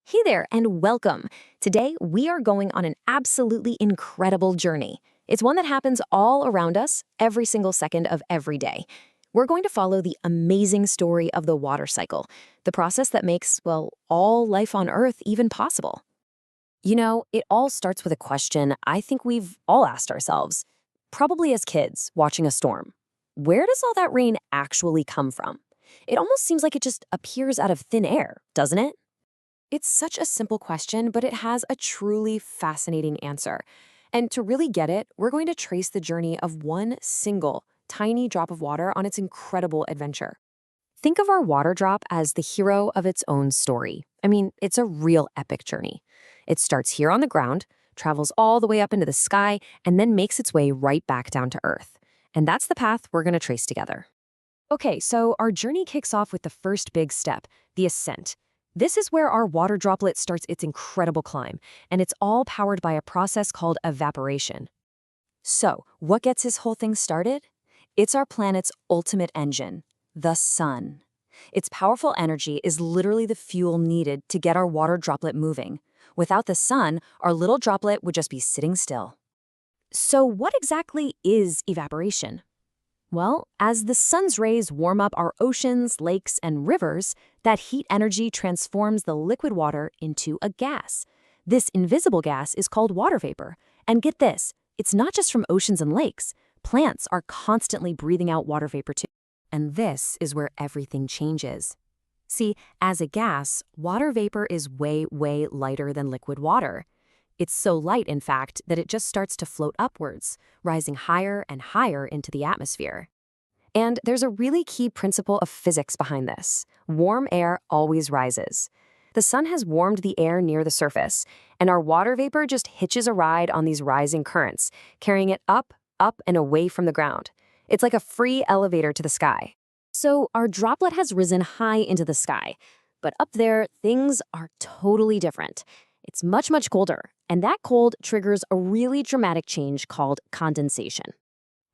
Hey there, and welcome. Today, we are going on an absolutely incredible journey. It's one that happens all around us every single second of every day. We're going to follow the amazing story of the water cycle, the process that makes, well, all life on Earth even possible. It all starts with a question I think we've all asked ourselves, probably as kids watching a storm. Where does all that rain actually come from? It almost seems like it just appears out of thin air, doesn't it? It's such a simple question, but it has a truly fascinating answer. And to really get it, we're going to trace the journey of one single, tiny drop of water on its incredible adventure. Think of our water drop as the hero of its own story. I mean, it's a real epic journey. It starts here on the ground, travels all the way up into the sky, and then makes its way right back down to Earth. And that's the path we're going to trace together. Okay, so our journey kicks off with the first big step, the ascent. This is where our water droplet starts its incredible climb, and it's all powered by a process called evaporation. So, what gets this whole thing started? It's our planet's ultimate engine, the sun. Its powerful energy is literally the fuel needed to get our water droplet moving. Without the sun, our little droplet would just be sitting still. So, what exactly is evaporation? Well, as the sun's rays warm up our oceans, lakes, and rivers, that heat energy transforms the liquid water into a gas. This invisible gas is called water vapor. And get this, it's not just from oceans and lakes. Plants are constantly breathing out water vapor too. And this is where everything changes. See, as a gas, water vapor is way, way lighter than liquid water. It's so light, in fact, that it just starts to float upwards, rising higher and higher into the atmosphere. And there's a really key principle of physics behind this. Warm air always rises. The sun has warmed the air near the surface, and our water vapor just hitches a ride on these rising currents, carrying it up, up, and away from the ground. It's like a free elevator to the sky. So our droplet has risen high into the sky, but up there, things are totally different. It's much, much colder, and that cold triggers a really dramatic change called condensation.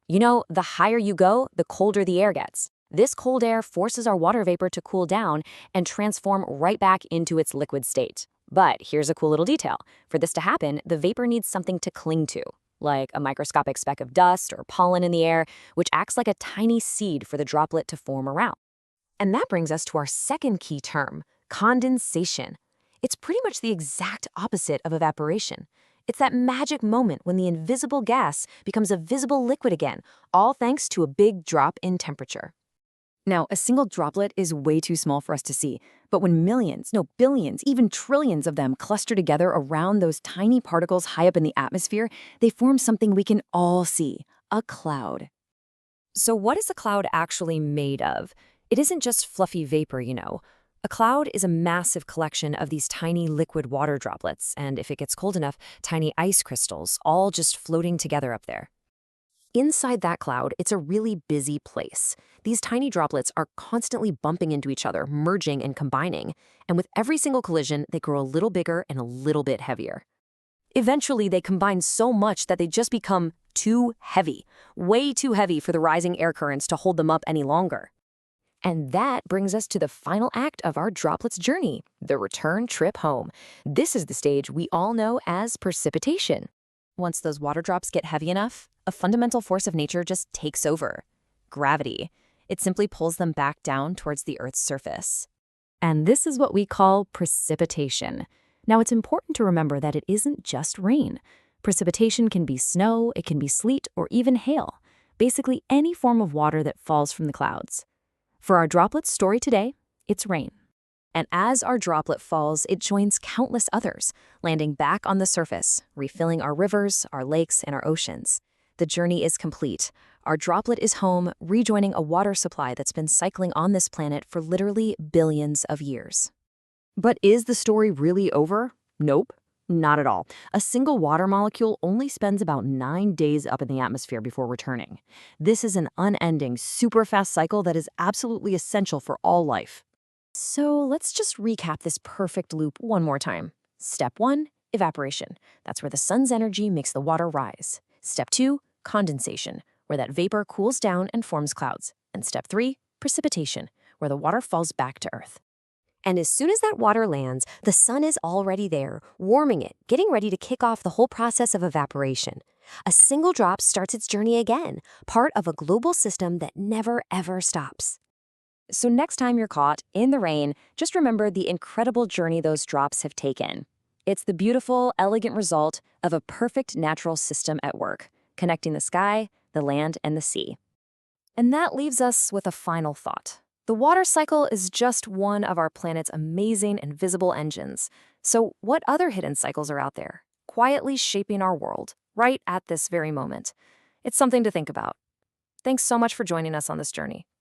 The higher you go, the colder the air gets. This cold air forces our water vapor to cool down and transform right back into its liquid state. But here's a cool little detail. For this to happen, the vapor needs something to cling to, like a microscopic speck of dust or pollen in the air, which acts like a tiny seed for the droplet to form around. And that brings us to our second key term, condensation. It's pretty much the exact opposite of evaporation. It's that magic moment when the invisible gas becomes a visible liquid again, all thanks to a big drop in temperature. Now, a single droplet is way too small for us to see, but when millions, no billions, even trillions of them cluster together around those tiny particles high up in the atmosphere, they form something we can all see, a cloud. So what is a cloud actually made of? It isn't just fluffy vapor. A cloud is a massive collection of these tiny liquid water droplets, and if it gets cold enough, tiny ice crystals, all just floating together up there. Inside that cloud, it's a really busy place. These tiny droplets are constantly bumping into each other, merging and combining, and with every single collision, they grow a little bigger and a little bit heavier. Eventually, they combine so much that they just become too heavy, way too heavy for the rising air currents to hold them up any longer. And that brings us to the final act of our droplet's journey, the return trip home. This is the stage we all know as precipitation. Once those water drops get heavy enough, a fundamental force of nature just takes over. Gravity. It simply pulls them back down towards the Earth's surface. And this is what we call precipitation. Now, it's important to remember that it isn't just rain. Precipitation can be snow, it can be sleet, or even hail. Basically any form of water that falls from the clouds. For our droplet's story today, it's rain. And as our droplet falls, it joins countless others, landing back on the surface, refilling our rivers, our lakes, and our oceans. The journey is complete. Our droplet is home, rejoining a water supply that's been cycling on this planet for literally billions of years. But is the story really over? Nope, not at all. A single water molecule only spends about 9 days up in the atmosphere before returning. This is an unending, super fast cycle that is absolutely essential for all life. So let's just recap this perfect loop one more time. Step 1, evaporation. That's where the sun's energy makes the water rise. Step 2, condensation, where that vapor cools down and forms clouds. And step 3, precipitation, where the water falls back to Earth. And as soon as that water lands, the sun is already there, warming it, getting ready to kick off the whole process of evaporation. A single drop starts its journey again, part of a global system that never ever stops. So next time you're caught in the rain, just remember the incredible journey those drops have taken. It's the beautiful, elegant result of a perfect natural system at work, connecting the sky, the land, and the sea. And that leaves us with a final thought. The water cycle is just one of our planet's amazing and visible engines. So what other hidden cycles are out there, quietly shaping our world, right at this very moment? It's something to think about. Thanks so much for joining us on this journey.